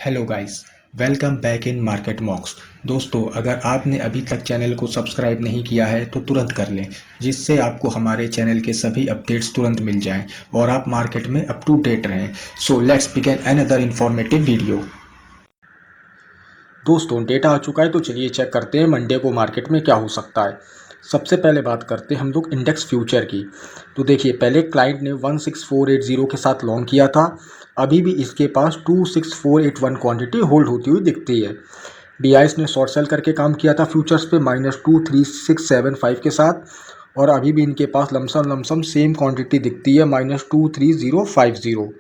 Hello guys, welcome back in market मॉक्स। दोस्तों, अगर आपने अभी तक चैनल को सब्सक्राइब नहीं किया है तो तुरंत कर लें, जिससे आपको हमारे चैनल के सभी अपडेट्स तुरंत मिल जाएं और आप मार्केट में अप टू डेट रहें। So let's begin another informative video. दोस्तों, डेटा आ चुका है तो चलिए चेक करते हैं मंडे को मार्केट में क्या हो सकता है। सबसे पहले बात करते हैं हम लोग इंडेक्स फ्यूचर की। तो देखिए, पहले क्लाइंट ने 16480 के साथ लॉन्ग किया था। अभी भी इसके पास 26481 क्वांटिटी होल्ड होती हुई दिखती है। डीआईएस ने शॉर्ट सेल करके काम किया था फ्यूचर्स पे -23675 के साथ, और अभी भी इनके पास लमसम लमसम सेम क्वांटिटी दिखती है -23050।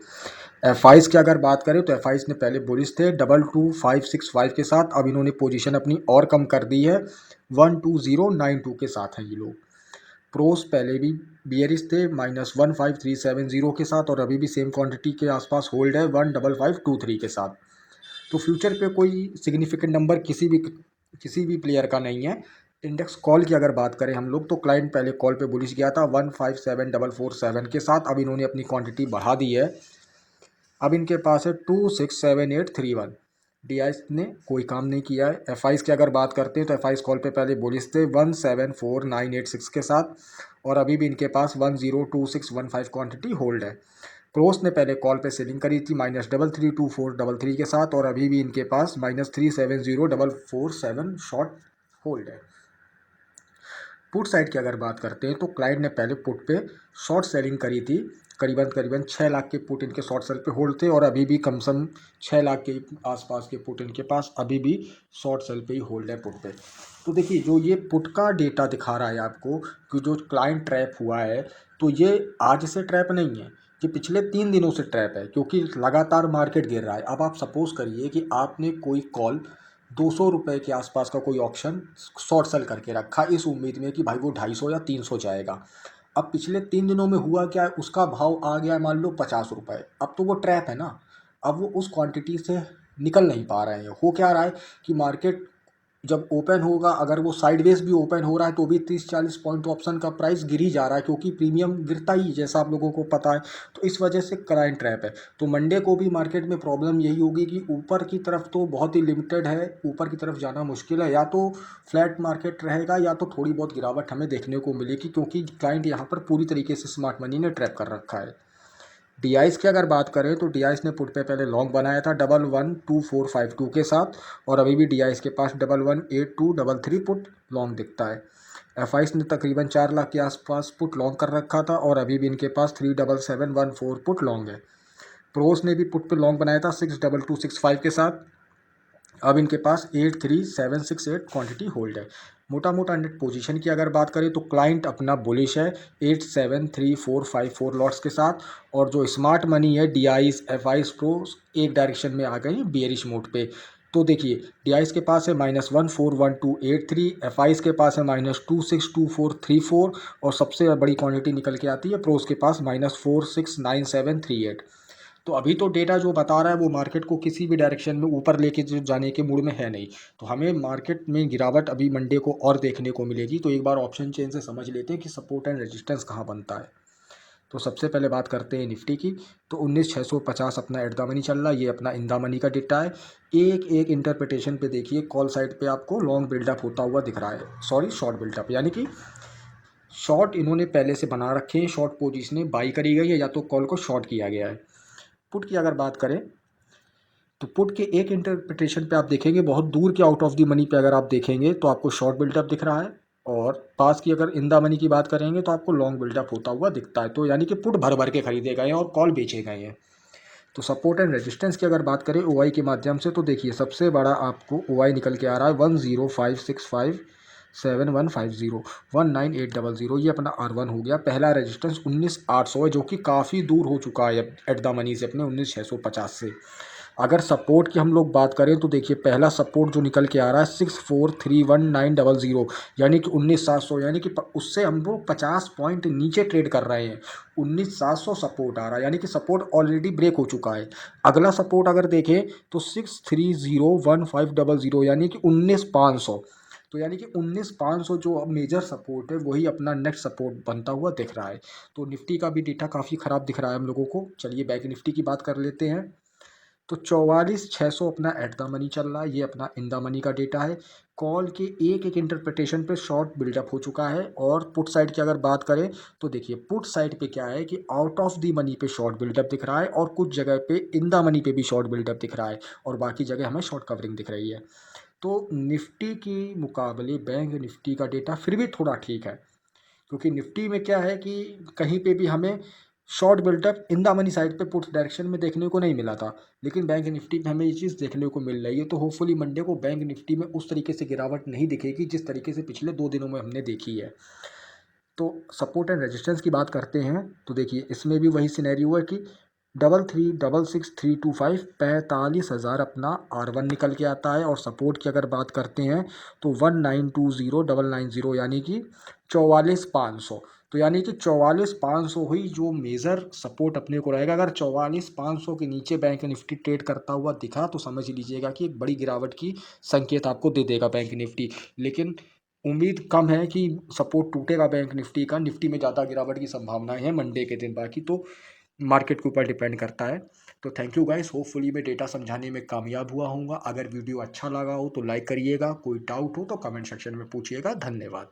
एफ आईज की अगर बात करें तो एफ आईज ने पहले बुलिश थे 22565 के साथ, अब इन्होंने पोजीशन अपनी और कम कर दी है 12092 के साथ हैं ये लोग। प्रोस पहले भी बियरिश थे -15370 के साथ, और अभी भी सेम क्वांटिटी के आसपास होल्ड है 15523 के साथ। तो फ्यूचर पे कोई सिग्निफिकेंट नंबर किसी भी प्लेयर का नहीं है। इंडेक्स कॉल की अगर बात करें हम लोग, तो क्लाइंट पहले कॉल पे बुलिश गया था 157447 के साथ, अब इन्होंने अपनी क्वांटिटी बढ़ा दी है। अब इनके पास है 267831। डीआईएस ने कोई काम नहीं किया है। एफ आईज की अगर बात करते हैं तो एफ आईज कॉल पे पहले बुलिश थे 174986 के साथ, और अभी भी इनके पास 102615 क्वांटिटी होल्ड है। प्रोस ने पहले कॉल पे सेलिंग करी थी -332433 के साथ, और अभी भी इनके पास -370447 शॉर्ट होल्ड है। पुट साइड की अगर बात करते हैं तो क्लाइंट ने पहले पुट पे शॉर्ट सेलिंग करी थी। करीबन करीबन 6 लाख के पुट इनके शॉर्ट सेल पे होल्ड थे, और अभी भी कम से कम 6 लाख के आसपास के पुट इनके पास अभी भी शॉर्ट सेल पे ही होल्ड है पुट पे। तो देखिए, जो ये पुट का डेटा दिखा रहा है आपको कि जो क्लाइंट ट्रैप हुआ है, तो ये आज से ट्रैप नहीं है, कि पिछले 3 दिनों से ट्रैप है, क्योंकि लगातार मार्केट गिर रहा है। अब आप सपोज करिए कि आपने कोई कॉल 200 रुपये के आसपास का कोई ऑप्शन शॉर्ट सेल करके रखा इस उम्मीद में कि भाई वो 250 या 300 जाएगा। अब पिछले 3 दिनों में हुआ क्या है, उसका भाव आ गया मान लो 50 रुपये। अब तो वो ट्रैप है ना। अब वो उस क्वांटिटी से निकल नहीं पा रहे हैं। हो क्या रहा है कि मार्केट जब ओपन होगा, अगर वो साइडवेज भी ओपन हो रहा है तो भी 30-40 पॉइंट तो ऑप्शन का प्राइस गिर ही जा रहा है, क्योंकि प्रीमियम गिरता ही जैसा आप लोगों को पता है। तो इस वजह से क्लाइंट ट्रैप है। तो मंडे को भी मार्केट में प्रॉब्लम यही होगी कि ऊपर की तरफ तो बहुत ही लिमिटेड है, ऊपर की तरफ जाना मुश्किल है। या तो फ्लैट मार्केट रहेगा या तो थोड़ी बहुत गिरावट हमें देखने को मिलेगी, क्योंकि क्लाइंट यहाँ पर पूरी तरीके से स्मार्ट मनी ने ट्रैप कर रखा है। डीआईएस की अगर बात करें तो डीआईएस ने पुट पे पहले लॉन्ग बनाया था 112452 के साथ, और अभी भी डीआईएस के पास 118233 पुट लॉन्ग दिखता है। एफआईएस ने तकरीबन 4 लाख के आसपास पुट लॉन्ग कर रखा था, और अभी भी इनके पास 37714 पुट लॉन्ग है। प्रोस ने भी पुट पे लॉन्ग बनाया था 62265 के साथ, अब इनके पास 83768 क्वांटिटी होल्ड है। मोटा मोटा नेट पोजीशन की अगर बात करें तो क्लाइंट अपना बुलिश है 873454 लॉट्स के साथ, और जो स्मार्ट मनी है डीआईस एफआईस प्रो एक डायरेक्शन में आ गए बेरिश मोड पे। तो देखिए, डीआईस के पास है -141283, एफआईस के पास है -262434, और सबसे बड़ी क्वांटिटी निकल के आती है प्रोस के पास -469738। तो अभी तो डेटा जो बता रहा है वो मार्केट को किसी भी डायरेक्शन में ऊपर लेके जाने के मूड में है नहीं। तो हमें मार्केट में गिरावट अभी मंडे को और देखने को मिलेगी। तो एक बार ऑप्शन चेन से समझ लेते हैं कि सपोर्ट एंड रेजिस्टेंस कहाँ बनता है। तो सबसे पहले बात करते हैं निफ्टी की। तो 19650 अपना एट द मनी चल रहा है, ये अपना इन द मनी का डेटा है। एक एक इंटरप्रिटेशन पे देखिए, कॉल साइड पे आपको लॉन्ग बिल्डअप होता हुआ दिख रहा है, सॉरी शॉर्ट बिल्डअप, यानी कि शॉर्ट इन्होंने पहले से बना रखे हैं, शॉर्ट पोजीशन बाई करी गई है या तो कॉल को शॉर्ट किया गया है। पुट की अगर बात करें तो पुट के एक इंटरप्रिटेशन पे आप देखेंगे बहुत दूर के आउट ऑफ द मनी पे अगर आप देखेंगे तो आपको शॉर्ट बिल्डअप दिख रहा है, और पास की अगर इन द मनी की बात करेंगे तो आपको लॉन्ग बिल्डअप होता हुआ दिखता है। तो यानी कि पुट भर भर के खरीदे गए हैं और कॉल बेचे गए हैं। तो सपोर्ट एंड रेजिस्टेंस की अगर बात करें ओआई के माध्यम से, तो देखिए सबसे बड़ा आपको ओआई निकल के आ रहा है 105657 19800, ये अपना R1 हो गया। पहला रेजिस्टेंस 19800 है, जो कि काफ़ी दूर हो चुका है एट द मनी से अपने 19650 से। अगर सपोर्ट की हम लोग बात करें तो देखिए, पहला सपोर्ट जो निकल के आ रहा है 6431900, यानी कि 19700, यानी कि उससे हम लोग 50 पॉइंट नीचे ट्रेड कर रहे हैं। 19700 सपोर्ट आ रहा है, यानी कि सपोर्ट ऑलरेडी ब्रेक हो चुका है। अगला सपोर्ट अगर देखें तो 6301500, यानी कि 19500। तो यानी कि 19500 जो अब मेजर सपोर्ट है वही अपना नेक्स्ट सपोर्ट बनता हुआ दिख रहा है। तो निफ्टी का भी डेटा काफ़ी ख़राब दिख रहा है हम लोगों को। चलिए बैक निफ्टी की बात कर लेते हैं। तो 44,600 अपना एट द मनी चल रहा है, ये अपना इन द मनी का डेटा है। कॉल के एक एक इंटरप्रिटेशन पे शॉर्ट बिल्डअप हो चुका है। और पुट साइड की अगर बात करें तो देखिए पुट साइड पे क्या है कि आउट ऑफ द मनी पे शॉर्ट बिल्डअप दिख रहा है और कुछ जगह पे इन द मनी पे भी शॉर्ट बिल्डअप दिख रहा है और बाकी जगह हमें शॉर्ट कवरिंग दिख रही है। तो निफ्टी की मुकाबले बैंक निफ्टी का डेटा फिर भी थोड़ा ठीक है, क्योंकि निफ्टी में क्या है कि कहीं पे भी हमें short built up in the money side पे पुट डायरेक्शन में देखने को नहीं मिला था, लेकिन बैंक निफ्टी में हमें ये चीज़ देखने को मिल रही है। तो होपफुली मंडे को बैंक निफ्टी में उस तरीके से गिरावट नहीं दिखेगी जिस तरीके से पिछले 2 दिनों में हमने देखी है। तो सपोर्ट एंड रेजिस्टेंस की बात करते हैं तो देखिए इसमें भी वही सिनेरियो है कि 33,66,325 45,000 अपना R1 निकल के आता है। और सपोर्ट की अगर बात करते हैं तो 19,20,990 यानी कि 44,500। तो यानी कि 44,500 हुई जो मेजर सपोर्ट अपने को रहेगा। अगर 44,500 के नीचे बैंक निफ्टी ट्रेड करता हुआ दिखा तो समझ लीजिएगा कि एक बड़ी गिरावट की संकेत आपको दे देगा बैंक निफ्टी। लेकिन उम्मीद कम है कि सपोर्ट टूटेगा बैंक निफ्टी का। निफ्टी में ज़्यादा गिरावट की संभावनाएं हैं मंडे के दिन, बाकी तो मार्केट के ऊपर डिपेंड करता है। तो थैंक यू गाइस, होपफुली मैं डेटा समझाने में कामयाब हुआ हूँगा। अगर वीडियो अच्छा लगा हो तो लाइक करिएगा, कोई डाउट हो तो कमेंट सेक्शन में पूछिएगा। धन्यवाद।